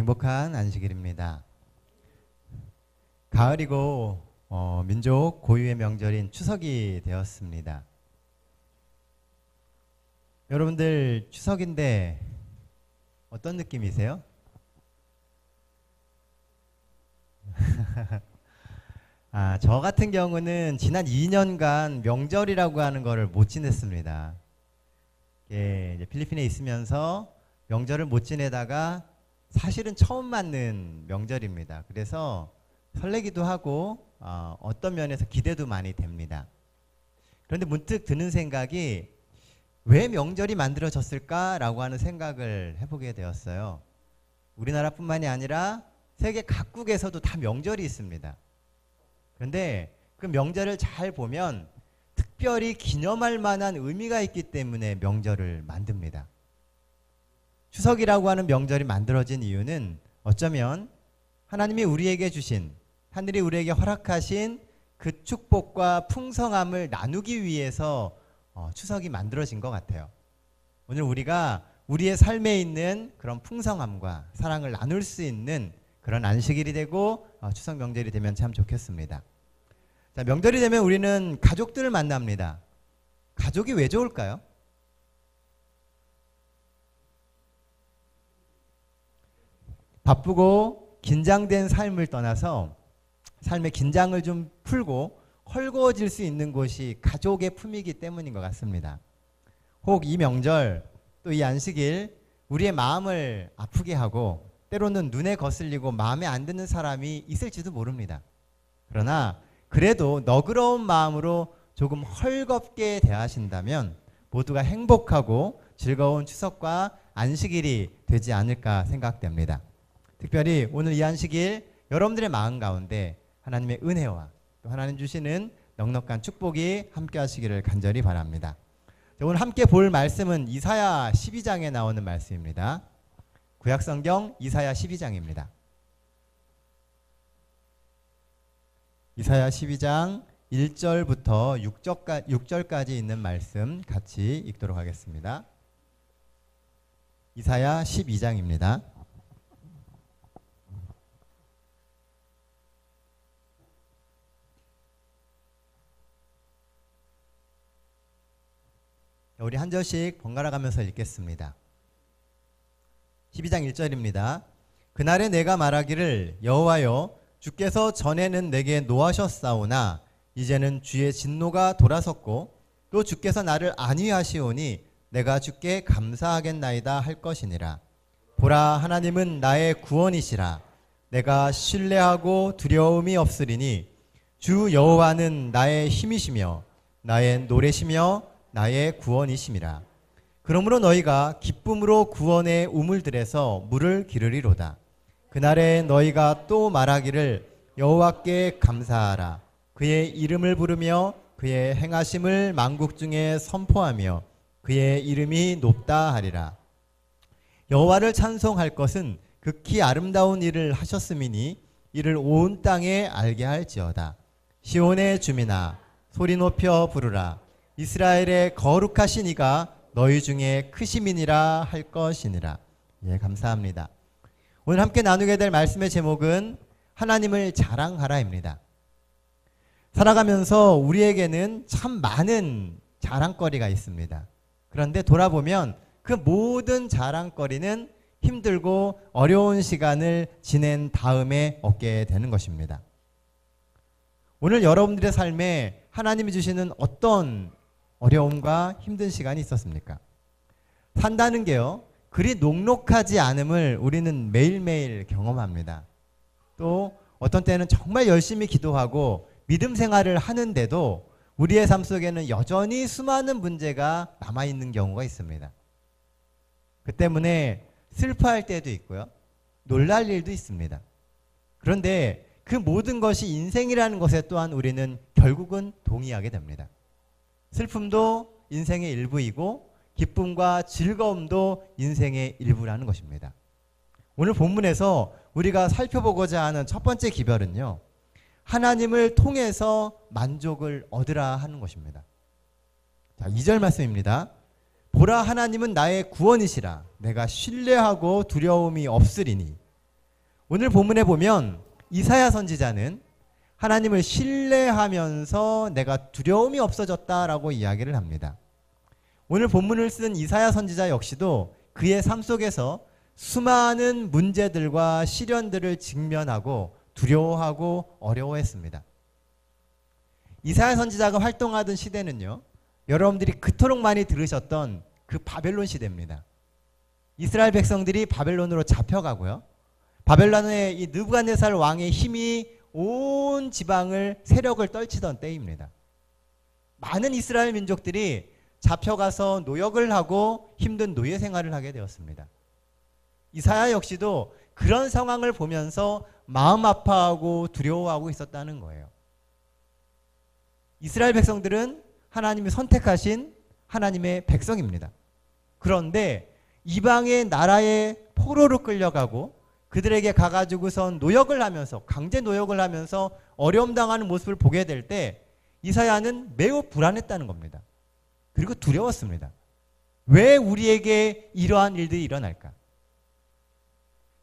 행복한 안식일입니다. 가을이고 민족 고유의 명절인 추석이 되었습니다. 여러분들 추석인데 어떤 느낌이세요? 저 같은 경우는 지난 2년간 명절이라고 하는 거를 못 지냈습니다. 이제 필리핀에 있으면서 명절을 못 지내다가 사실은 처음 맞는 명절입니다. 그래서 설레기도 하고 어떤 면에서 기대도 많이 됩니다. 그런데 문득 드는 생각이 왜 명절이 만들어졌을까라고 하는 생각을 해보게 되었어요. 우리나라뿐만이 아니라 세계 각국에서도 다 명절이 있습니다. 그런데 그 명절을 잘 보면 특별히 기념할 만한 의미가 있기 때문에 명절을 만듭니다. 추석이라고 하는 명절이 만들어진 이유는 어쩌면 하나님이 우리에게 주신, 하늘이 우리에게 허락하신 그 축복과 풍성함을 나누기 위해서 추석이 만들어진 것 같아요. 오늘 우리가 우리의 삶에 있는 그런 풍성함과 사랑을 나눌 수 있는 그런 안식일이 되고 추석 명절이 되면 참 좋겠습니다. 자, 명절이 되면 우리는 가족들을 만납니다. 가족이 왜 좋을까요? 바쁘고 긴장된 삶을 떠나서 삶의 긴장을 좀 풀고 헐거워질 수 있는 곳이 가족의 품이기 때문인 것 같습니다. 혹 이 명절 또 이 안식일 우리의 마음을 아프게 하고 때로는 눈에 거슬리고 마음에 안 드는 사람이 있을지도 모릅니다. 그러나 그래도 너그러운 마음으로 조금 헐겁게 대하신다면 모두가 행복하고 즐거운 추석과 안식일이 되지 않을까 생각됩니다. 특별히 오늘 이 안식일 여러분들의 마음 가운데 하나님의 은혜와 또 하나님 주시는 넉넉한 축복이 함께 하시기를 간절히 바랍니다. 오늘 함께 볼 말씀은 이사야 12장에 나오는 말씀입니다. 구약성경 이사야 12장입니다. 이사야 12장 1절부터 6절까지 있는 말씀 같이 읽도록 하겠습니다. 이사야 12장입니다. 우리 한 절씩 번갈아 가면서 읽겠습니다. 12장 1절입니다. 그날에 내가 말하기를 여호와여 주께서 전에는 내게 노하셨사오나 이제는 주의 진노가 돌아섰고 또 주께서 나를 안위하시오니 내가 주께 감사하겠나이다 할 것이니라. 보라 하나님은 나의 구원이시라. 내가 신뢰하고 두려움이 없으리니 주 여호와는 나의 힘이시며 나의 노래시며 나의 구원이심이라. 그러므로 너희가 기쁨으로 구원의 우물들에서 물을 기르리로다. 그날에 너희가 또 말하기를 여호와께 감사하라. 그의 이름을 부르며 그의 행하심을 만국 중에 선포하며 그의 이름이 높다 하리라. 여호와를 찬송할 것은 극히 아름다운 일을 하셨음이니 이를 온 땅에 알게 할지어다. 시온의 주민아 소리 높여 부르라. 이스라엘의 거룩하신 이가 너희 중에 크심이니라 할 것이니라. 예, 감사합니다. 오늘 함께 나누게 될 말씀의 제목은 하나님을 자랑하라입니다. 살아가면서 우리에게는 참 많은 자랑거리가 있습니다. 그런데 돌아보면 그 모든 자랑거리는 힘들고 어려운 시간을 지낸 다음에 얻게 되는 것입니다. 오늘 여러분들의 삶에 하나님이 주시는 어떤 어려움과 힘든 시간이 있었습니까? 산다는 게요, 그리 녹록하지 않음을 우리는 매일매일 경험합니다. 또 어떤 때는 정말 열심히 기도하고 믿음 생활을 하는데도 우리의 삶 속에는 여전히 수많은 문제가 남아있는 경우가 있습니다. 그 때문에 슬퍼할 때도 있고요, 놀랄 일도 있습니다. 그런데 그 모든 것이 인생이라는 것에 또한 우리는 결국은 동의하게 됩니다. 슬픔도 인생의 일부이고 기쁨과 즐거움도 인생의 일부라는 것입니다. 오늘 본문에서 우리가 살펴보고자 하는 첫 번째 기별은요, 하나님을 통해서 만족을 얻으라 하는 것입니다. 자, 2절 말씀입니다. 보라 하나님은 나의 구원이시라. 내가 신뢰하고 두려움이 없으리니 오늘 본문에 보면 이사야 선지자는 하나님을 신뢰하면서 내가 두려움이 없어졌다라고 이야기를 합니다. 오늘 본문을 쓴 이사야 선지자 역시도 그의 삶 속에서 수많은 문제들과 시련들을 직면하고 두려워하고 어려워했습니다. 이사야 선지자가 활동하던 시대는요, 여러분들이 그토록 많이 들으셨던 그 바벨론 시대입니다. 이스라엘 백성들이 바벨론으로 잡혀가고요, 바벨론의 이 느부갓네살 왕의 힘이 온 지방을 세력을 떨치던 때입니다. 많은 이스라엘 민족들이 잡혀가서 노역을 하고 힘든 노예 생활을 하게 되었습니다. 이사야 역시도 그런 상황을 보면서 마음 아파하고 두려워하고 있었다는 거예요. 이스라엘 백성들은 하나님이 선택하신 하나님의 백성입니다. 그런데 이방의 나라의 포로로 끌려가고 그들에게 가가지고선 노역을 하면서, 강제 노역을 하면서 어려움 당하는 모습을 보게 될 때 이사야는 매우 불안했다는 겁니다. 그리고 두려웠습니다. 왜 우리에게 이러한 일들이 일어날까?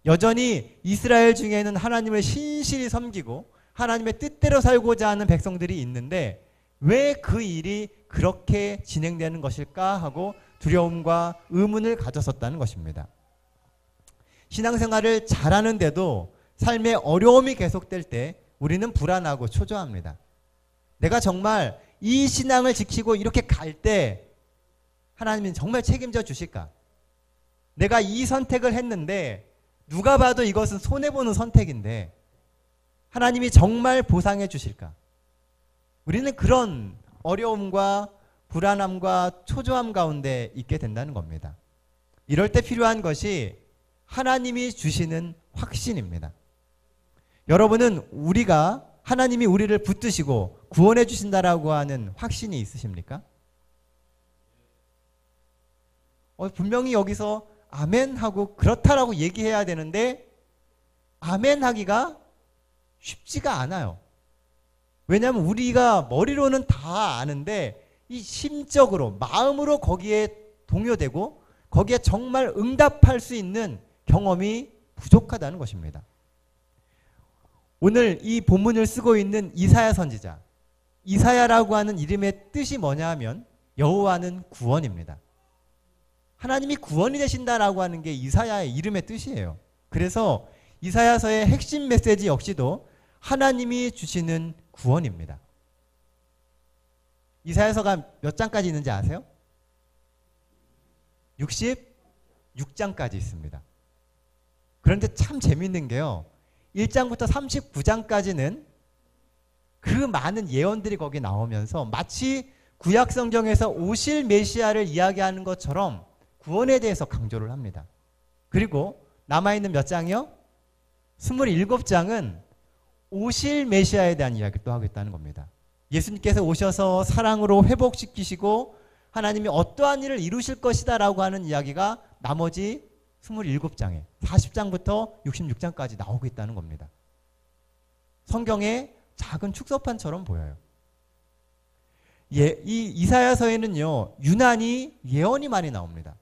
여전히 이스라엘 중에는 하나님을 신실히 섬기고 하나님의 뜻대로 살고자 하는 백성들이 있는데 왜 그 일이 그렇게 진행되는 것일까 하고 두려움과 의문을 가졌었다는 것입니다. 신앙생활을 잘하는데도 삶의 어려움이 계속될 때 우리는 불안하고 초조합니다. 내가 정말 이 신앙을 지키고 이렇게 갈 때 하나님은 정말 책임져 주실까? 내가 이 선택을 했는데 누가 봐도 이것은 손해보는 선택인데 하나님이 정말 보상해 주실까? 우리는 그런 어려움과 불안함과 초조함 가운데 있게 된다는 겁니다. 이럴 때 필요한 것이 하나님이 주시는 확신입니다. 여러분은 하나님이 우리를 붙드시고 구원해 주신다라고 하는 확신이 있으십니까? 분명히 여기서 아멘 하고 그렇다라고 얘기해야 되는데 아멘 하기가 쉽지가 않아요. 왜냐하면 우리가 머리로는 다 아는데 이 심적으로, 마음으로 거기에 동요되고 거기에 정말 응답할 수 있는 경험이 부족하다는 것입니다. 오늘 이 본문을 쓰고 있는 이사야 선지자, 이사야라고 하는 이름의 뜻이 뭐냐 하면 여호와는 구원입니다. 하나님이 구원이 되신다라고 하는 게 이사야의 이름의 뜻이에요. 그래서 이사야서의 핵심 메시지 역시도 하나님이 주시는 구원입니다. 이사야서가 몇 장까지 있는지 아세요? 66장까지 있습니다. 그런데 참 재밌는 게요, 1장부터 39장까지는 그 많은 예언들이 거기 나오면서 마치 구약 성경에서 오실 메시아를 이야기하는 것처럼 구원에 대해서 강조를 합니다. 그리고 남아있는 몇 장이요? 27장은 오실 메시아에 대한 이야기를 또 하고 있다는 겁니다. 예수님께서 오셔서 사랑으로 회복시키시고 하나님이 어떠한 일을 이루실 것이다 라고 하는 이야기가 나머지 27장에 40장부터 66장까지 나오고 있다는 겁니다. 성경의 작은 축소판처럼 보여요. 이 이사야서에는요, 유난히 예언이 많이 나옵니다.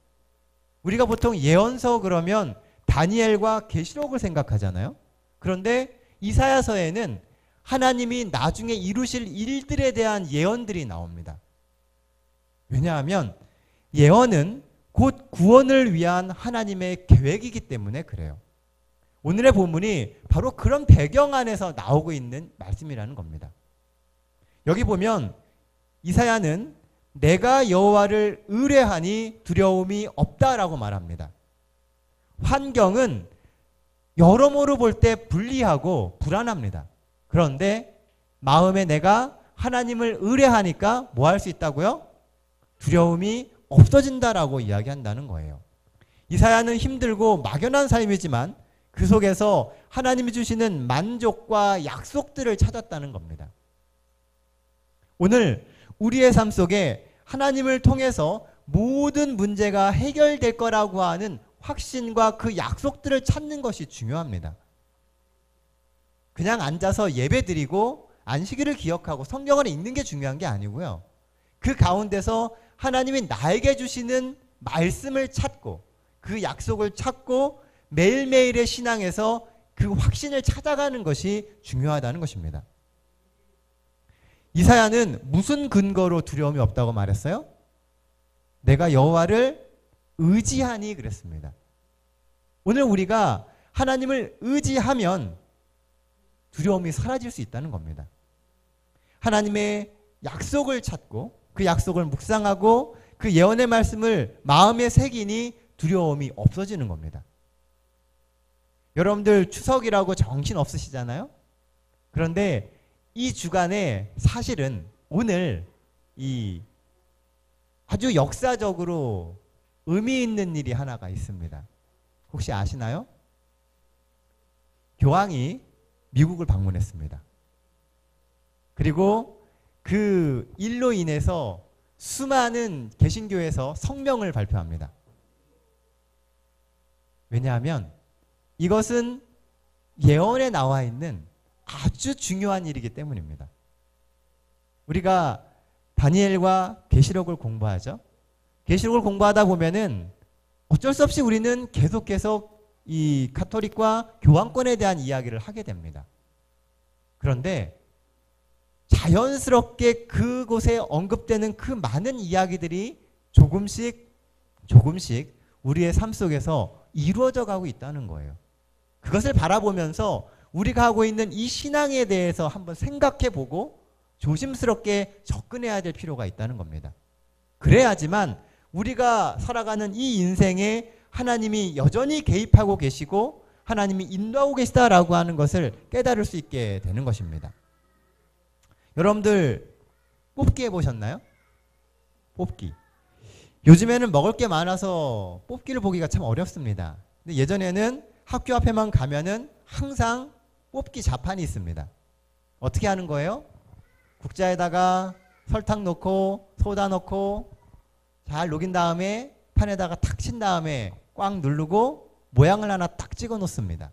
우리가 보통 예언서 그러면 다니엘과 계시록을 생각하잖아요. 그런데 이사야서에는 하나님이 나중에 이루실 일들에 대한 예언들이 나옵니다. 왜냐하면 예언은 곧 구원을 위한 하나님의 계획이기 때문에 그래요. 오늘의 본문이 바로 그런 배경 안에서 나오고 있는 말씀이라는 겁니다. 여기 보면 이사야는 내가 여호와를 의뢰하니 두려움이 없다라고 말합니다. 환경은 여러모로 볼 때 불리하고 불안합니다. 그런데 마음에 내가 하나님을 의뢰하니까 뭐 할 수 있다고요? 두려움이 없어진다라고 이야기한다는 거예요. 이사야는 힘들고 막연한 삶이지만 그 속에서 하나님이 주시는 만족과 약속들을 찾았다는 겁니다. 오늘 우리의 삶 속에 하나님을 통해서 모든 문제가 해결될 거라고 하는 확신과 그 약속들을 찾는 것이 중요합니다. 그냥 앉아서 예배드리고 안식일을 기억하고 성경을 읽는 게 중요한 게 아니고요. 그 가운데서 하나님이 나에게 주시는 말씀을 찾고 그 약속을 찾고 매일매일의 신앙에서 그 확신을 찾아가는 것이 중요하다는 것입니다. 이사야는 무슨 근거로 두려움이 없다고 말했어요? 내가 여호와를 의지하니 그랬습니다. 오늘 우리가 하나님을 의지하면 두려움이 사라질 수 있다는 겁니다. 하나님의 약속을 찾고 그 약속을 묵상하고 그 예언의 말씀을 마음에 새기니 두려움이 없어지는 겁니다. 여러분들 추석이라고 정신 없으시잖아요? 그런데 이 주간에 사실은 오늘 이 아주 역사적으로 의미 있는 일이 하나가 있습니다. 혹시 아시나요? 교황이 미국을 방문했습니다. 그리고 그 일로 인해서 수많은 개신교에서 성명을 발표합니다. 왜냐하면 이것은 예언에 나와 있는 아주 중요한 일이기 때문입니다. 우리가 다니엘과 계시록을 공부하죠. 계시록을 공부하다 보면은 어쩔 수 없이 우리는 계속해서 이 가톨릭과 교황권에 대한 이야기를 하게 됩니다. 그런데 자연스럽게 그곳에 언급되는 그 많은 이야기들이 조금씩 우리의 삶 속에서 이루어져 가고 있다는 거예요. 그것을 바라보면서 우리가 하고 있는 이 신앙에 대해서 한번 생각해 보고 조심스럽게 접근해야 될 필요가 있다는 겁니다. 그래야지만 우리가 살아가는 이 인생에 하나님이 여전히 개입하고 계시고 하나님이 인도하고 계시다라고 하는 것을 깨달을 수 있게 되는 것입니다. 여러분들 뽑기 해보셨나요? 뽑기. 요즘에는 먹을 게 많아서 뽑기를 보기가 참 어렵습니다. 근데 예전에는 학교 앞에만 가면은 항상 뽑기 자판이 있습니다. 어떻게 하는 거예요? 국자에다가 설탕 넣고 소다 넣고 잘 녹인 다음에 판에다가 탁 친 다음에 꽉 누르고 모양을 하나 딱 찍어 놓습니다.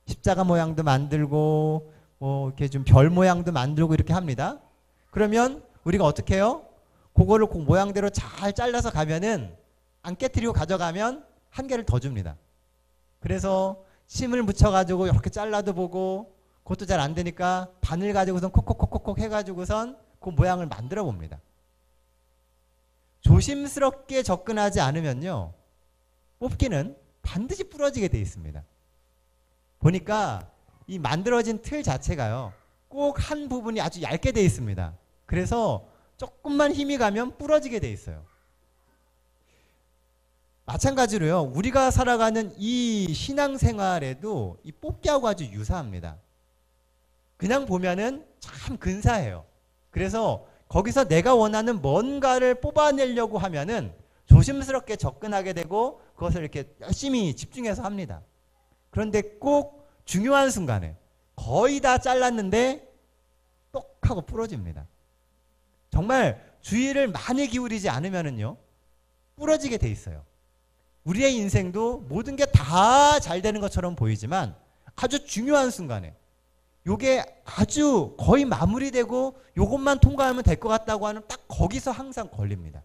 십자가 모양도 만들고 뭐 이렇게 좀 별 모양도 만들고 이렇게 합니다. 그러면 우리가 어떻게 해요? 그거를 그 모양대로 잘 잘라서 가면은 안 깨트리고 가져가면 한 개를 더 줍니다. 그래서 침을 묻혀가지고 이렇게 잘라도 보고 그것도 잘 안 되니까 바늘 가지고선 콕콕콕콕 해가지고선 그 모양을 만들어 봅니다. 조심스럽게 접근하지 않으면요, 뽑기는 반드시 부러지게 돼 있습니다. 보니까 이 만들어진 틀 자체가요, 꼭 한 부분이 아주 얇게 돼 있습니다. 그래서 조금만 힘이 가면 부러지게 돼 있어요. 마찬가지로요, 우리가 살아가는 이 신앙생활에도 이 뽑기하고 아주 유사합니다. 그냥 보면은 참 근사해요. 그래서 거기서 내가 원하는 뭔가를 뽑아내려고 하면은 조심스럽게 접근하게 되고 그것을 이렇게 열심히 집중해서 합니다. 그런데 꼭 중요한 순간에 거의 다 잘랐는데 똑 하고 부러집니다. 정말 주의를 많이 기울이지 않으면은요, 부러지게 돼 있어요. 우리의 인생도 모든 게 다 잘 되는 것처럼 보이지만 아주 중요한 순간에 요게 아주 거의 마무리되고 요것만 통과하면 될 것 같다고 하는 딱 거기서 항상 걸립니다.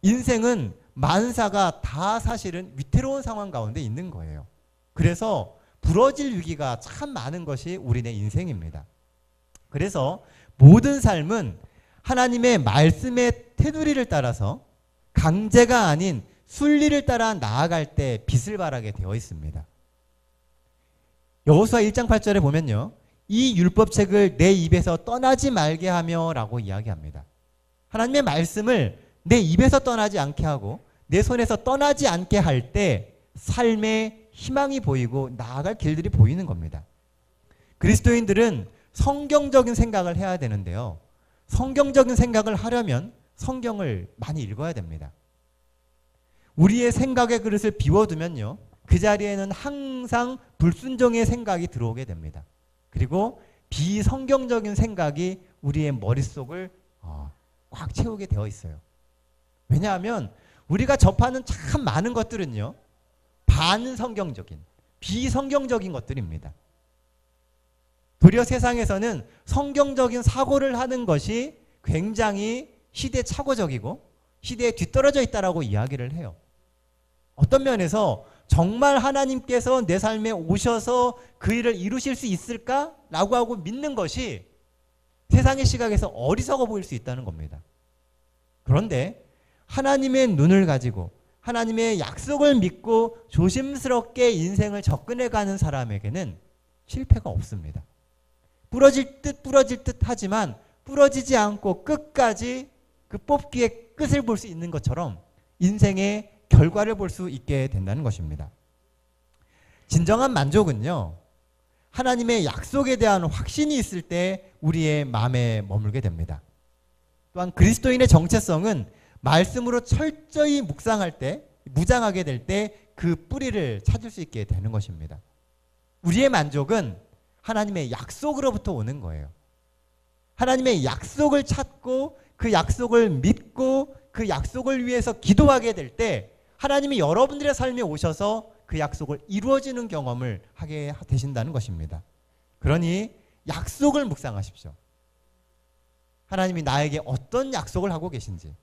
인생은 만사가 다 사실은 위태로운 상황 가운데 있는 거예요. 그래서 부러질 위기가 참 많은 것이 우리네 인생입니다. 그래서 모든 삶은 하나님의 말씀의 테두리를 따라서 강제가 아닌 순리를 따라 나아갈 때 빛을 발하게 되어 있습니다. 여호수아 1장 8절에 보면요, 이 율법책을 내 입에서 떠나지 말게 하며 라고 이야기합니다. 하나님의 말씀을 내 입에서 떠나지 않게 하고 내 손에서 떠나지 않게 할 때 삶의 희망이 보이고 나아갈 길들이 보이는 겁니다. 그리스도인들은 성경적인 생각을 해야 되는데요, 성경적인 생각을 하려면 성경을 많이 읽어야 됩니다. 우리의 생각의 그릇을 비워두면요, 그 자리에는 항상 불순종의 생각이 들어오게 됩니다. 그리고 비성경적인 생각이 우리의 머릿속을 꽉 채우게 되어 있어요. 왜냐하면 우리가 접하는 참 많은 것들은요, 반성경적인, 비성경적인 것들입니다. 도리어 세상에서는 성경적인 사고를 하는 것이 굉장히 시대착오적이고 시대에 뒤떨어져 있다라고 이야기를 해요. 어떤 면에서 정말 하나님께서 내 삶에 오셔서 그 일을 이루실 수 있을까? 라고 하고 믿는 것이 세상의 시각에서 어리석어 보일 수 있다는 겁니다. 그런데 하나님의 눈을 가지고 하나님의 약속을 믿고 조심스럽게 인생을 접근해가는 사람에게는 실패가 없습니다. 부러질 듯 하지만 부러지지 않고 끝까지 그 뽑기의 끝을 볼 수 있는 것처럼 인생의 결과를 볼 수 있게 된다는 것입니다. 진정한 만족은요, 하나님의 약속에 대한 확신이 있을 때 우리의 마음에 머물게 됩니다. 또한 그리스도인의 정체성은 말씀으로 철저히 묵상할 때, 무장하게 될 때 그 뿌리를 찾을 수 있게 되는 것입니다. 우리의 만족은 하나님의 약속으로부터 오는 거예요. 하나님의 약속을 찾고 그 약속을 믿고 그 약속을 위해서 기도하게 될 때 하나님이 여러분들의 삶에 오셔서 그 약속을 이루어지는 경험을 하게 되신다는 것입니다. 그러니 약속을 묵상하십시오. 하나님이 나에게 어떤 약속을 하고 계신지,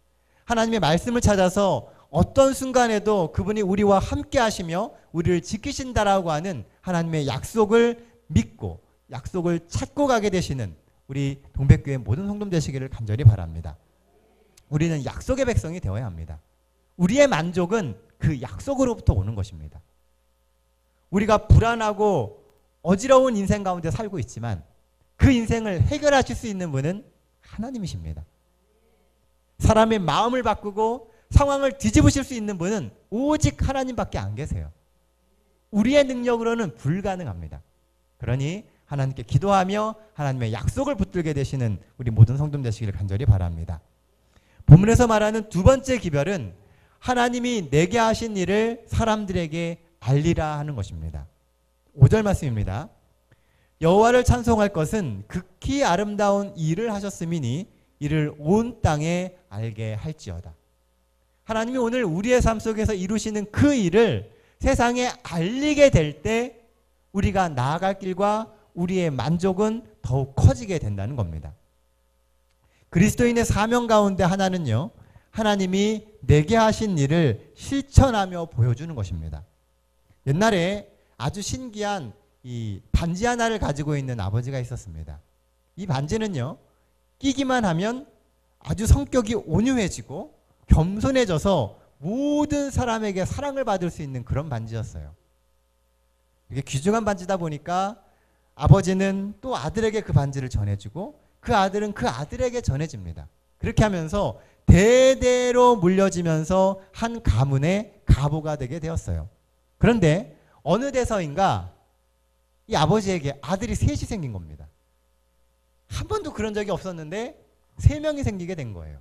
하나님의 말씀을 찾아서 어떤 순간에도 그분이 우리와 함께 하시며 우리를 지키신다라고 하는 하나님의 약속을 믿고 약속을 찾고 가게 되시는 우리 동백교회 모든 성도들 되시기를 간절히 바랍니다. 우리는 약속의 백성이 되어야 합니다. 우리의 만족은 그 약속으로부터 오는 것입니다. 우리가 불안하고 어지러운 인생 가운데 살고 있지만 그 인생을 해결하실 수 있는 분은 하나님이십니다. 사람의 마음을 바꾸고 상황을 뒤집으실 수 있는 분은 오직 하나님밖에 안 계세요. 우리의 능력으로는 불가능합니다. 그러니 하나님께 기도하며 하나님의 약속을 붙들게 되시는 우리 모든 성도들 되시기를 간절히 바랍니다. 본문에서 말하는 두 번째 기별은 하나님이 내게 하신 일을 사람들에게 알리라 하는 것입니다. 5절 말씀입니다. 여호와를 찬송할 것은 극히 아름다운 일을 하셨음이니 이를 온 땅에 알게 할지어다. 하나님이 오늘 우리의 삶 속에서 이루시는 그 일을 세상에 알리게 될 때 우리가 나아갈 길과 우리의 만족은 더욱 커지게 된다는 겁니다. 그리스도인의 사명 가운데 하나는요, 하나님이 내게 하신 일을 실천하며 보여주는 것입니다. 옛날에 아주 신기한 이 반지 하나를 가지고 있는 아버지가 있었습니다. 이 반지는요, 끼기만 하면 아주 성격이 온유해지고 겸손해져서 모든 사람에게 사랑을 받을 수 있는 그런 반지였어요. 이게 귀중한 반지다 보니까 아버지는 또 아들에게 그 반지를 전해주고 그 아들은 그 아들에게 전해집니다. 그렇게 하면서 대대로 물려지면서 한 가문의 가보가 되게 되었어요. 그런데 어느 데서인가 이 아버지에게 아들이 셋이 생긴 겁니다. 한 번도 그런 적이 없었는데 3명이 생기게 된 거예요.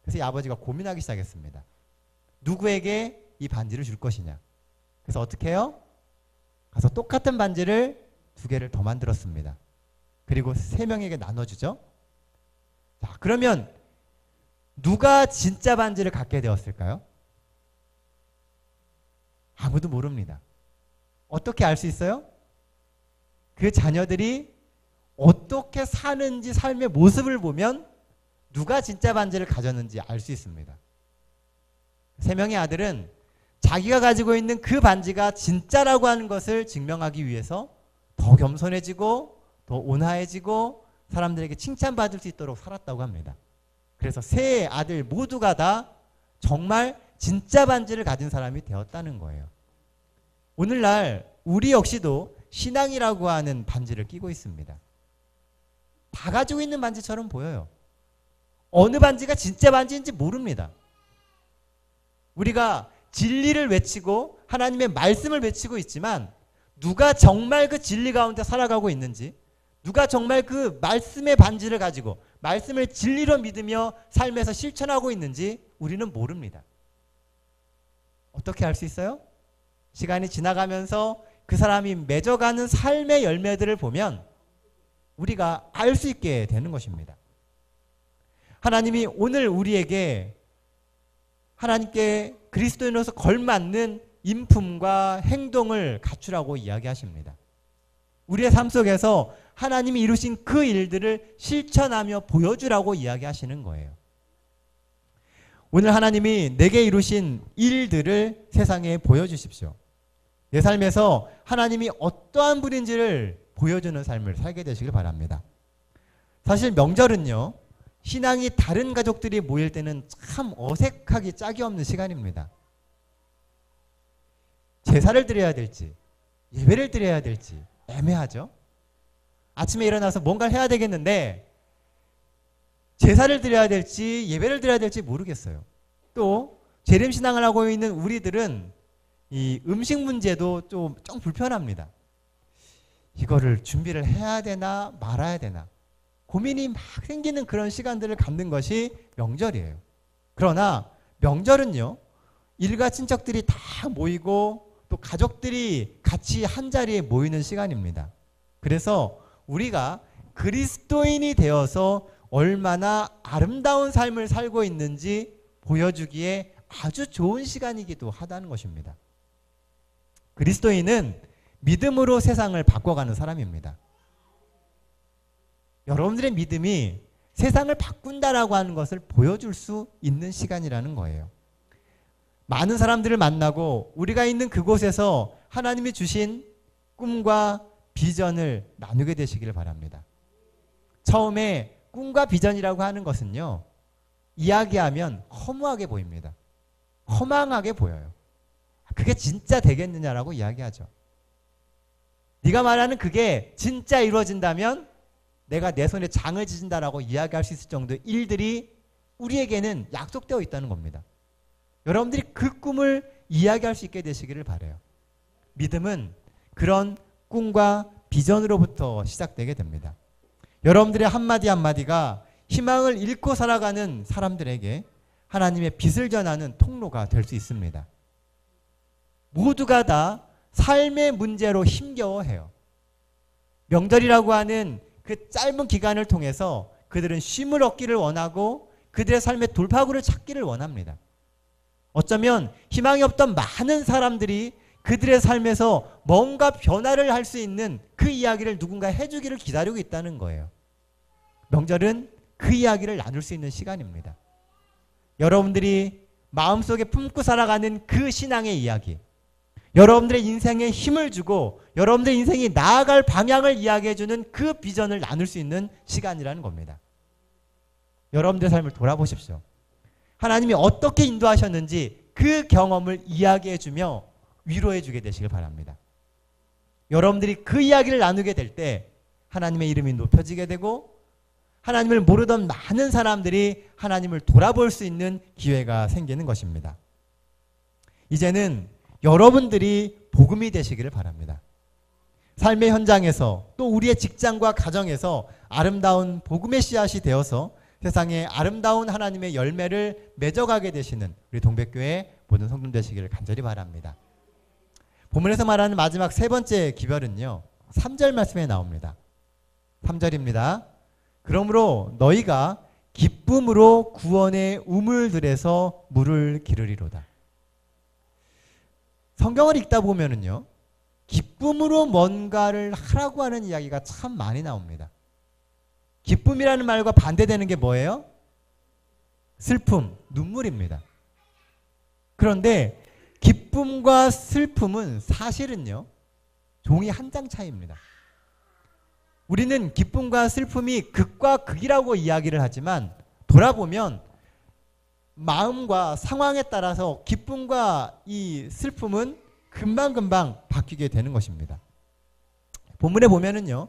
그래서 이 아버지가 고민하기 시작했습니다. 누구에게 이 반지를 줄 것이냐. 그래서 어떻게 해요? 가서 똑같은 반지를 2개를 더 만들었습니다. 그리고 3명에게 나눠주죠. 자, 그러면 누가 진짜 반지를 갖게 되었을까요? 아무도 모릅니다. 어떻게 알 수 있어요? 그 자녀들이 어떻게 사는지 삶의 모습을 보면 누가 진짜 반지를 가졌는지 알 수 있습니다. 3명의 아들은 자기가 가지고 있는 그 반지가 진짜라고 하는 것을 증명하기 위해서 더 겸손해지고 더 온화해지고 사람들에게 칭찬받을 수 있도록 살았다고 합니다. 그래서 3 아들 모두가 다 정말 진짜 반지를 가진 사람이 되었다는 거예요. 오늘날 우리 역시도 신앙이라고 하는 반지를 끼고 있습니다. 다 가지고 있는 반지처럼 보여요. 어느 반지가 진짜 반지인지 모릅니다. 우리가 진리를 외치고 하나님의 말씀을 외치고 있지만 누가 정말 그 진리 가운데 살아가고 있는지, 누가 정말 그 말씀의 반지를 가지고 말씀을 진리로 믿으며 삶에서 실천하고 있는지 우리는 모릅니다. 어떻게 알 수 있어요? 시간이 지나가면서 그 사람이 맺어가는 삶의 열매들을 보면 우리가 알 수 있게 되는 것입니다. 하나님이 오늘 우리에게 하나님께 그리스도인으로서 걸맞는 인품과 행동을 갖추라고 이야기하십니다. 우리의 삶 속에서 하나님이 이루신 그 일들을 실천하며 보여주라고 이야기하시는 거예요. 오늘 하나님이 내게 이루신 일들을 세상에 보여주십시오. 내 삶에서 하나님이 어떠한 분인지를 보여주는 삶을 살게 되시길 바랍니다. 사실 명절은요, 신앙이 다른 가족들이 모일 때는 참 어색하기 짝이 없는 시간입니다. 제사를 드려야 될지 예배를 드려야 될지 애매하죠. 아침에 일어나서 뭔가를 해야 되겠는데 제사를 드려야 될지 예배를 드려야 될지 모르겠어요. 또 재림신앙을 하고 있는 우리들은 이 음식 문제도 좀 불편합니다. 이거를 준비를 해야 되나 말아야 되나 고민이 막 생기는 그런 시간들을 갖는 것이 명절이에요. 그러나 명절은요, 일가 친척들이 다 모이고 또 가족들이 같이 한자리에 모이는 시간입니다. 그래서 우리가 그리스도인이 되어서 얼마나 아름다운 삶을 살고 있는지 보여주기에 아주 좋은 시간이기도 하다는 것입니다. 그리스도인은 믿음으로 세상을 바꿔가는 사람입니다. 여러분들의 믿음이 세상을 바꾼다라고 하는 것을 보여줄 수 있는 시간이라는 거예요. 많은 사람들을 만나고 우리가 있는 그곳에서 하나님이 주신 꿈과 비전을 나누게 되시기를 바랍니다. 처음에 꿈과 비전이라고 하는 것은요, 이야기하면 허무하게 보입니다. 허망하게 보여요. 그게 진짜 되겠느냐라고 이야기하죠. 네가 말하는 그게 진짜 이루어진다면 내가 내 손에 장을 지진다라고 이야기할 수 있을 정도의 일들이 우리에게는 약속되어 있다는 겁니다. 여러분들이 그 꿈을 이야기할 수 있게 되시기를 바라요. 믿음은 그런 꿈과 비전으로부터 시작되게 됩니다. 여러분들의 한마디 한마디가 희망을 잃고 살아가는 사람들에게 하나님의 빛을 전하는 통로가 될 수 있습니다. 모두가 다 삶의 문제로 힘겨워해요. 명절이라고 하는 그 짧은 기간을 통해서 그들은 쉼을 얻기를 원하고 그들의 삶의 돌파구를 찾기를 원합니다. 어쩌면 희망이 없던 많은 사람들이 그들의 삶에서 뭔가 변화를 할 수 있는 그 이야기를 누군가 해주기를 기다리고 있다는 거예요. 명절은 그 이야기를 나눌 수 있는 시간입니다. 여러분들이 마음속에 품고 살아가는 그 신앙의 이야기, 여러분들의 인생에 힘을 주고 여러분들의 인생이 나아갈 방향을 이야기해주는 그 비전을 나눌 수 있는 시간이라는 겁니다. 여러분들의 삶을 돌아보십시오. 하나님이 어떻게 인도하셨는지 그 경험을 이야기해주며 위로해주게 되시길 바랍니다. 여러분들이 그 이야기를 나누게 될 때 하나님의 이름이 높여지게 되고 하나님을 모르던 많은 사람들이 하나님을 돌아볼 수 있는 기회가 생기는 것입니다. 이제는 여러분들이 복음이 되시기를 바랍니다. 삶의 현장에서 또 우리의 직장과 가정에서 아름다운 복음의 씨앗이 되어서 세상에 아름다운 하나님의 열매를 맺어가게 되시는 우리 동백교회 모든 성도들 되시기를 간절히 바랍니다. 본문에서 말하는 마지막 세 번째 기별은요, 3절 말씀에 나옵니다. 3절입니다. 그러므로 너희가 기쁨으로 구원의 우물들에서 물을 기르리로다. 성경을 읽다 보면은요, 기쁨으로 뭔가를 하라고 하는 이야기가 참 많이 나옵니다. 기쁨이라는 말과 반대되는 게 뭐예요? 슬픔, 눈물입니다. 그런데 기쁨과 슬픔은 사실은요, 종이 한 장 차이입니다. 우리는 기쁨과 슬픔이 극과 극이라고 이야기를 하지만 돌아보면 마음과 상황에 따라서 기쁨과 이 슬픔은 금방금방 바뀌게 되는 것입니다. 본문에 보면은요,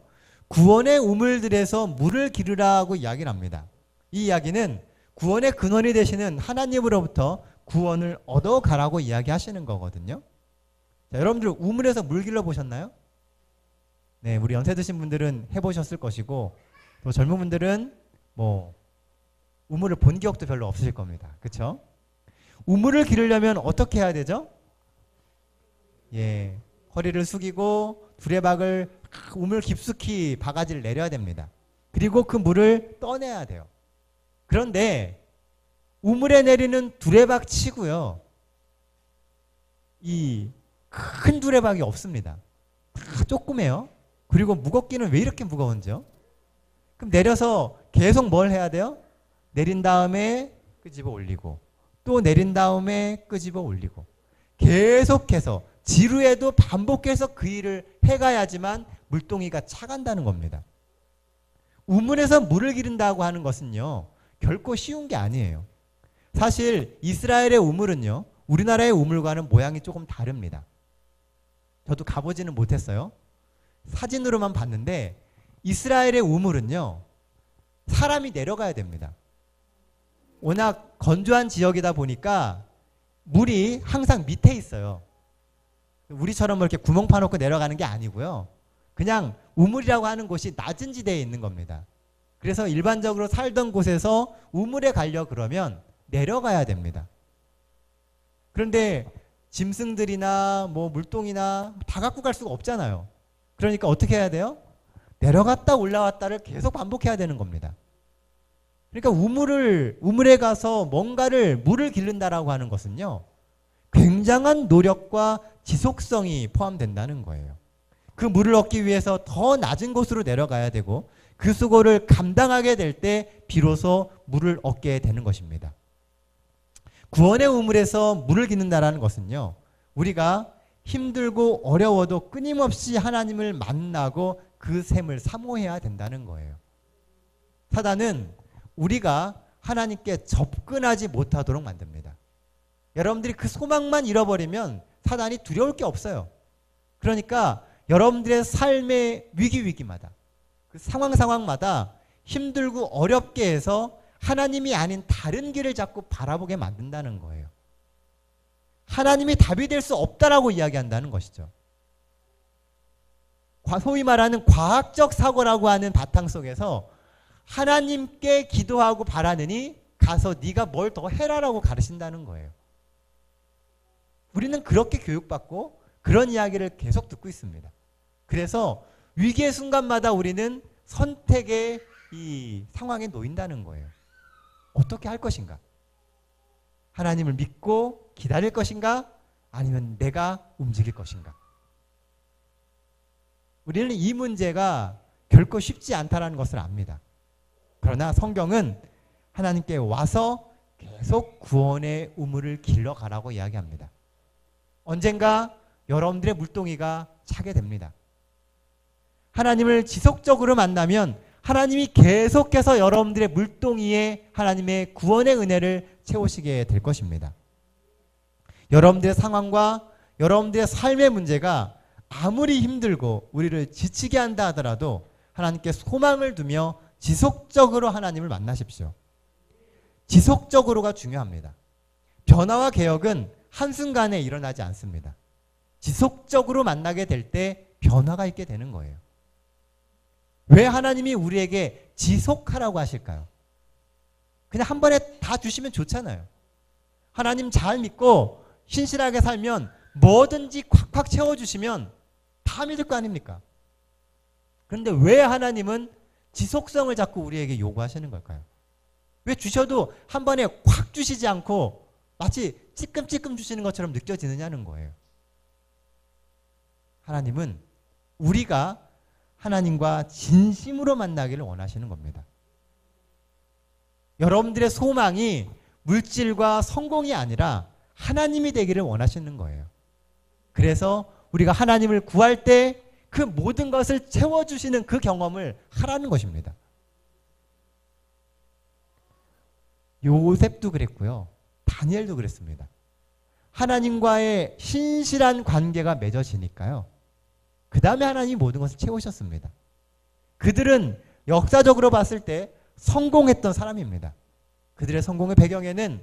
구원의 우물들에서 물을 기르라고 이야기를 합니다. 이 이야기는 구원의 근원이 되시는 하나님으로부터 구원을 얻어가라고 이야기하시는 거거든요. 자, 여러분들 우물에서 물 길러 보셨나요? 네, 우리 연세 드신 분들은 해보셨을 것이고 또 젊은 분들은 뭐 우물을 본 기억도 별로 없으실 겁니다. 그렇죠? 우물을 기르려면 어떻게 해야 되죠? 예, 허리를 숙이고 두레박을 우물 깊숙이 바가지를 내려야 됩니다. 그리고 그 물을 떠내야 돼요. 그런데 우물에 내리는 두레박 치고요, 이 큰 두레박이 없습니다. 다 조그매요. 그리고 무겁기는 왜 이렇게 무거운지요? 그럼 내려서 계속 뭘 해야 돼요? 내린 다음에 끄집어 올리고 또 내린 다음에 끄집어 올리고 계속해서 지루해도 반복해서 그 일을 해가야지만 물동이가 차간다는 겁니다. 우물에서 물을 기른다고 하는 것은요, 결코 쉬운 게 아니에요. 사실 이스라엘의 우물은요, 우리나라의 우물과는 모양이 조금 다릅니다. 저도 가보지는 못했어요. 사진으로만 봤는데 이스라엘의 우물은요, 사람이 내려가야 됩니다. 워낙 건조한 지역이다 보니까 물이 항상 밑에 있어요. 우리처럼 뭐 이렇게 구멍 파놓고 내려가는 게 아니고요. 그냥 우물이라고 하는 곳이 낮은 지대에 있는 겁니다. 그래서 일반적으로 살던 곳에서 우물에 가려 그러면 내려가야 됩니다. 그런데 짐승들이나 뭐 물동이나 다 갖고 갈 수가 없잖아요. 그러니까 어떻게 해야 돼요? 내려갔다 올라왔다를 계속 반복해야 되는 겁니다. 그러니까 우물에 가서 뭔가를 물을 기른다라고 하는 것은요, 굉장한 노력과 지속성이 포함된다는 거예요. 그 물을 얻기 위해서 더 낮은 곳으로 내려가야 되고 그 수고를 감당하게 될 때 비로소 물을 얻게 되는 것입니다. 구원의 우물에서 물을 기른다라는 것은요, 우리가 힘들고 어려워도 끊임없이 하나님을 만나고 그 샘을 사모해야 된다는 거예요. 사단은 우리가 하나님께 접근하지 못하도록 만듭니다. 여러분들이 그 소망만 잃어버리면 사단이 두려울 게 없어요. 그러니까 여러분들의 삶의 위기마다 그 상황마다 힘들고 어렵게 해서 하나님이 아닌 다른 길을 자꾸 바라보게 만든다는 거예요. 하나님이 답이 될 수 없다라고 이야기한다는 것이죠. 소위 말하는 과학적 사고라고 하는 바탕 속에서 하나님께 기도하고 바라느니 가서 네가 뭘 더 해라라고 가르친다는 거예요. 우리는 그렇게 교육받고 그런 이야기를 계속 듣고 있습니다. 그래서 위기의 순간마다 우리는 선택의 이 상황에 놓인다는 거예요. 어떻게 할 것인가? 하나님을 믿고 기다릴 것인가? 아니면 내가 움직일 것인가? 우리는 이 문제가 결코 쉽지 않다는 것을 압니다. 그러나 성경은 하나님께 와서 계속 구원의 우물을 길러가라고 이야기합니다. 언젠가 여러분들의 물동이가 차게 됩니다. 하나님을 지속적으로 만나면 하나님이 계속해서 여러분들의 물동이에 하나님의 구원의 은혜를 채우시게 될 것입니다. 여러분들의 상황과 여러분들의 삶의 문제가 아무리 힘들고 우리를 지치게 한다 하더라도 하나님께 소망을 두며 지속적으로 하나님을 만나십시오. 지속적으로가 중요합니다. 변화와 개혁은 한순간에 일어나지 않습니다. 지속적으로 만나게 될 때 변화가 있게 되는 거예요. 왜 하나님이 우리에게 지속하라고 하실까요? 그냥 한 번에 다 주시면 좋잖아요. 하나님 잘 믿고 신실하게 살면 뭐든지 콱콱 채워주시면 다 믿을 거 아닙니까? 그런데 왜 하나님은 지속성을 자꾸 우리에게 요구하시는 걸까요? 왜 주셔도 한 번에 확 주시지 않고 마치 찔끔찔끔 주시는 것처럼 느껴지느냐는 거예요. 하나님은 우리가 하나님과 진심으로 만나기를 원하시는 겁니다. 여러분들의 소망이 물질과 성공이 아니라 하나님이 되기를 원하시는 거예요. 그래서 우리가 하나님을 구할 때 그 모든 것을 채워주시는 그 경험을 하라는 것입니다. 요셉도 그랬고요. 다니엘도 그랬습니다. 하나님과의 신실한 관계가 맺어지니까요. 그 다음에 하나님이 모든 것을 채우셨습니다. 그들은 역사적으로 봤을 때 성공했던 사람입니다. 그들의 성공의 배경에는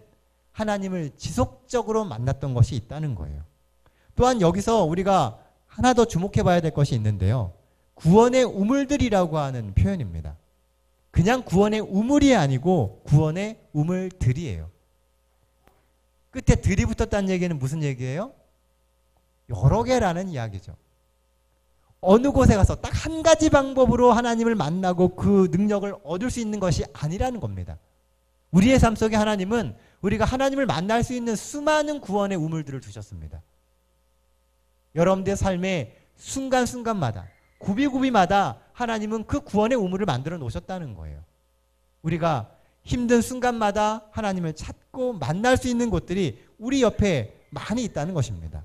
하나님을 지속적으로 만났던 것이 있다는 거예요. 또한 여기서 우리가 하나 더 주목해 봐야 될 것이 있는데요. 구원의 우물들이라고 하는 표현입니다. 그냥 구원의 우물이 아니고 구원의 우물들이에요. 끝에 들이 붙었다는 얘기는 무슨 얘기예요? 여러 개라는 이야기죠. 어느 곳에 가서 딱 한 가지 방법으로 하나님을 만나고 그 능력을 얻을 수 있는 것이 아니라는 겁니다. 우리의 삶 속에 하나님은 우리가 하나님을 만날 수 있는 수많은 구원의 우물들을 두셨습니다. 여러분들의 삶의 순간순간마다 구비구비마다 하나님은 그 구원의 우물을 만들어 놓으셨다는 거예요. 우리가 힘든 순간마다 하나님을 찾고 만날 수 있는 곳들이 우리 옆에 많이 있다는 것입니다.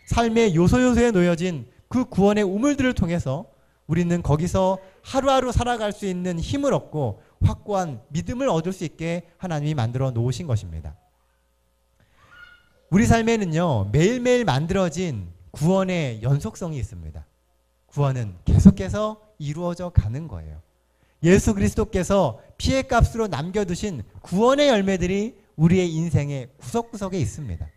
삶의 요소요소에 놓여진 그 구원의 우물들을 통해서 우리는 거기서 하루하루 살아갈 수 있는 힘을 얻고 확고한 믿음을 얻을 수 있게 하나님이 만들어 놓으신 것입니다. 우리 삶에는요, 매일매일 만들어진 구원의 연속성이 있습니다. 구원은 계속해서 이루어져 가는 거예요. 예수 그리스도께서 피의 값으로 남겨두신 구원의 열매들이 우리의 인생의 구석구석에 있습니다.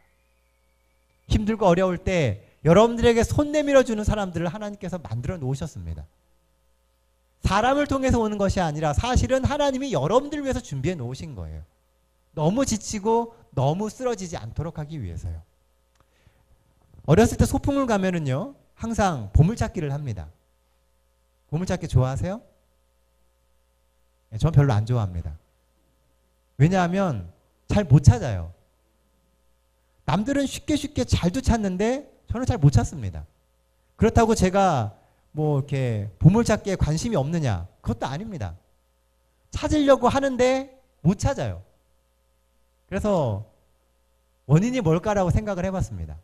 힘들고 어려울 때 여러분들에게 손 내밀어 주는 사람들을 하나님께서 만들어 놓으셨습니다. 사람을 통해서 오는 것이 아니라 사실은 하나님이 여러분들을 위해서 준비해 놓으신 거예요. 너무 지치고 너무 쓰러지지 않도록 하기 위해서요. 어렸을 때 소풍을 가면은요, 항상 보물찾기를 합니다. 보물찾기 좋아하세요? 네, 전 별로 안 좋아합니다. 왜냐하면 잘 못 찾아요. 남들은 쉽게 잘도 찾는데 저는 잘 못 찾습니다. 그렇다고 제가 뭐 이렇게 보물찾기에 관심이 없느냐? 그것도 아닙니다. 찾으려고 하는데 못 찾아요. 그래서 원인이 뭘까라고 생각을 해봤습니다.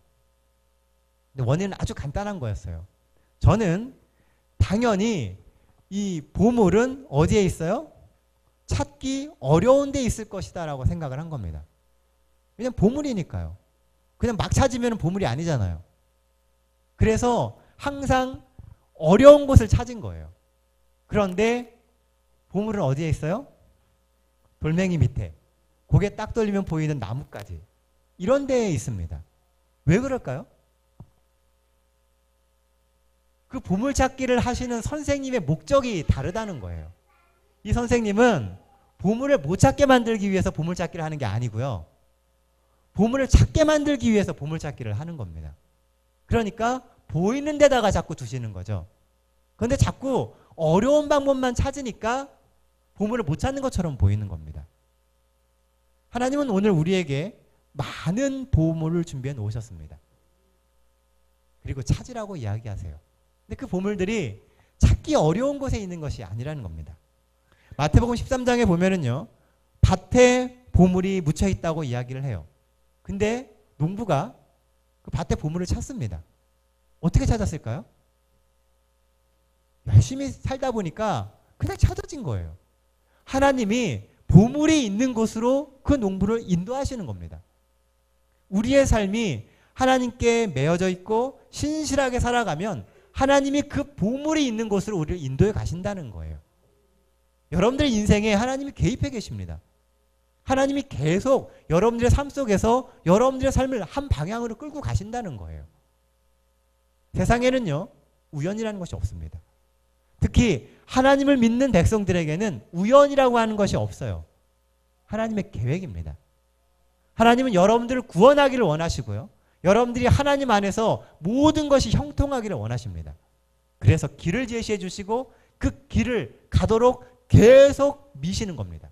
근데 원인은 아주 간단한 거였어요. 저는 당연히 이 보물은 어디에 있어요? 찾기 어려운 데 있을 것이다 라고 생각을 한 겁니다. 왜냐면 보물이니까요. 그냥 막 찾으면 보물이 아니잖아요. 그래서 항상 어려운 곳을 찾은 거예요. 그런데 보물은 어디에 있어요? 돌멩이 밑에. 고개 딱 돌리면 보이는 나뭇가지. 이런 데에 있습니다. 왜 그럴까요? 그 보물찾기를 하시는 선생님의 목적이 다르다는 거예요. 이 선생님은 보물을 못 찾게 만들기 위해서 보물찾기를 하는 게 아니고요. 보물을 찾게 만들기 위해서 보물찾기를 하는 겁니다. 그러니까 보이는 데다가 자꾸 두시는 거죠. 그런데 자꾸 어려운 방법만 찾으니까 보물을 못 찾는 것처럼 보이는 겁니다. 하나님은 오늘 우리에게 많은 보물을 준비해 놓으셨습니다. 그리고 찾으라고 이야기하세요. 근데 그 보물들이 찾기 어려운 곳에 있는 것이 아니라는 겁니다. 마태복음 13장에 보면은요, 밭에 보물이 묻혀 있다고 이야기를 해요. 근데 농부가 그 밭에 보물을 찾습니다. 어떻게 찾았을까요? 열심히 살다 보니까 그냥 찾아진 거예요. 하나님이 보물이 있는 곳으로 그 농부를 인도하시는 겁니다. 우리의 삶이 하나님께 매어져 있고 신실하게 살아가면 하나님이 그 보물이 있는 곳으로 우리를 인도해 가신다는 거예요. 여러분들의 인생에 하나님이 개입해 계십니다. 하나님이 계속 여러분들의 삶 속에서 여러분들의 삶을 한 방향으로 끌고 가신다는 거예요. 세상에는요, 우연이라는 것이 없습니다. 특히 하나님을 믿는 백성들에게는 우연이라고 하는 것이 없어요. 하나님의 계획입니다. 하나님은 여러분들을 구원하기를 원하시고요. 여러분들이 하나님 안에서 모든 것이 형통하기를 원하십니다. 그래서 길을 제시해 주시고 그 길을 가도록 계속 미시는 겁니다.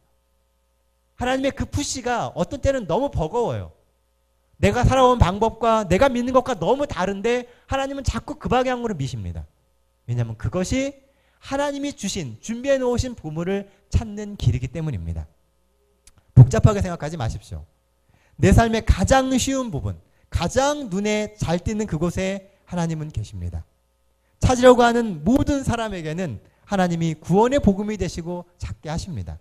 하나님의 그 푸시가 어떤 때는 너무 버거워요. 내가 살아온 방법과 내가 믿는 것과 너무 다른데 하나님은 자꾸 그 방향으로 미십니다. 왜냐하면 그것이 하나님이 주신, 준비해 놓으신 보물을 찾는 길이기 때문입니다. 복잡하게 생각하지 마십시오. 내 삶의 가장 쉬운 부분, 가장 눈에 잘 띄는 그곳에 하나님은 계십니다. 찾으려고 하는 모든 사람에게는 하나님이 구원의 복음이 되시고 찾게 하십니다.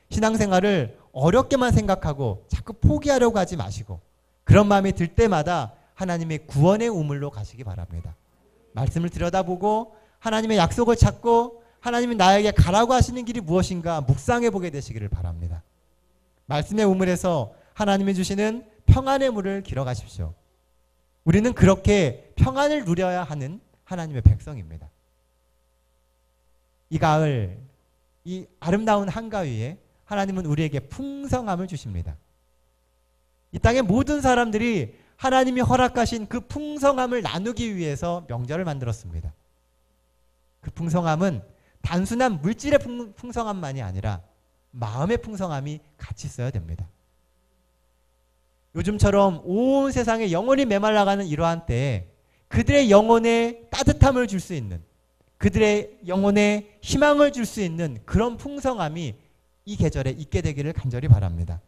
신앙생활을 어렵게만 생각하고 자꾸 포기하려고 하지 마시고 그런 마음이 들 때마다 하나님의 구원의 우물로 가시기 바랍니다. 말씀을 들여다보고 하나님의 약속을 찾고 하나님이 나에게 가라고 하시는 길이 무엇인가 묵상해 보게 되시기를 바랍니다. 말씀의 우물에서 하나님이 주시는 평안의 물을 길어가십시오. 우리는 그렇게 평안을 누려야 하는 하나님의 백성입니다. 이 가을, 이 아름다운 한가위에 하나님은 우리에게 풍성함을 주십니다. 이 땅의 모든 사람들이 하나님이 허락하신 그 풍성함을 나누기 위해서 명절을 만들었습니다. 그 풍성함은 단순한 물질의 풍성함만이 아니라 마음의 풍성함이 같이 있어야 됩니다. 요즘처럼 온 세상에 영혼이 메말라가는 이러한 때에 그들의 영혼에 따뜻함을 줄 수 있는, 그들의 영혼에 희망을 줄 수 있는 그런 풍성함이 이 계절에 있게 되기를 간절히 바랍니다.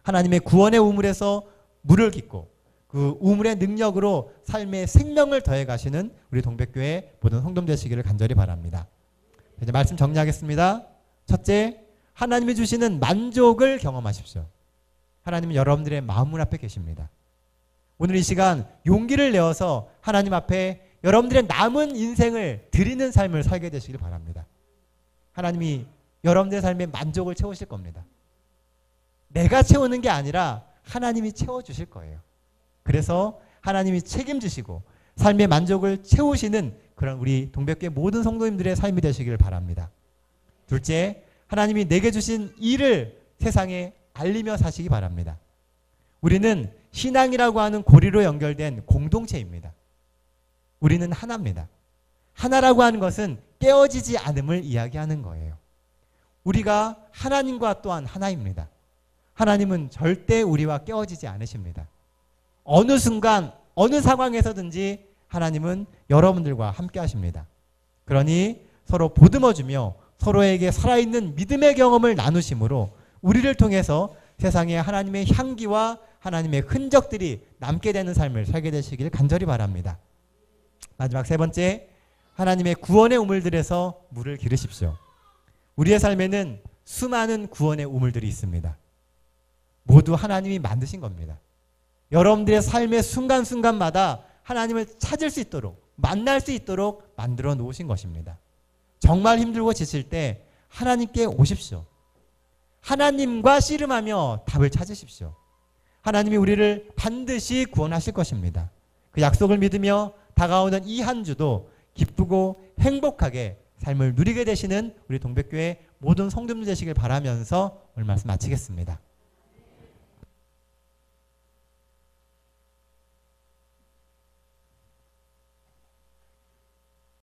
하나님의 구원의 우물에서 물을 깃고 그 우물의 능력으로 삶의 생명을 더해 가시는 우리 동백교회 모든 성도님 되시기를 간절히 바랍니다. 이제 말씀 정리하겠습니다. 첫째, 하나님이 주시는 만족을 경험하십시오. 하나님은 여러분들의 마음문 앞에 계십니다. 오늘 이 시간 용기를 내어서 하나님 앞에 여러분들의 남은 인생을 드리는 삶을 살게 되시길 바랍니다. 하나님이 여러분들의 삶에 만족을 채우실 겁니다. 내가 채우는 게 아니라 하나님이 채워주실 거예요. 그래서 하나님이 책임지시고 삶의 만족을 채우시는 그런 우리 동백교회 모든 성도님들의 삶이 되시길 바랍니다. 둘째, 하나님이 내게 주신 일을 세상에 알리며 사시기 바랍니다. 우리는 신앙이라고 하는 고리로 연결된 공동체입니다. 우리는 하나입니다. 하나라고 하는 것은 깨어지지 않음을 이야기하는 거예요. 우리가 하나님과 또한 하나입니다. 하나님은 절대 우리와 깨어지지 않으십니다. 어느 순간 어느 상황에서든지 하나님은 여러분들과 함께 하십니다. 그러니 서로 보듬어주며 서로에게 살아있는 믿음의 경험을 나누심으로 우리를 통해서 세상에 하나님의 향기와 하나님의 흔적들이 남게 되는 삶을 살게 되시길 간절히 바랍니다. 마지막 세 번째, 하나님의 구원의 우물들에서 물을 기르십시오. 우리의 삶에는 수많은 구원의 우물들이 있습니다. 모두 하나님이 만드신 겁니다. 여러분들의 삶의 순간순간마다 하나님을 찾을 수 있도록, 만날 수 있도록 만들어 놓으신 것입니다. 정말 힘들고 지칠 때 하나님께 오십시오. 하나님과 씨름하며 답을 찾으십시오. 하나님이 우리를 반드시 구원하실 것입니다. 그 약속을 믿으며 다가오는 이 한 주도 기쁘고 행복하게 삶을 누리게 되시는 우리 동백교회 모든 성도님들 되시길 바라면서 오늘 말씀 마치겠습니다.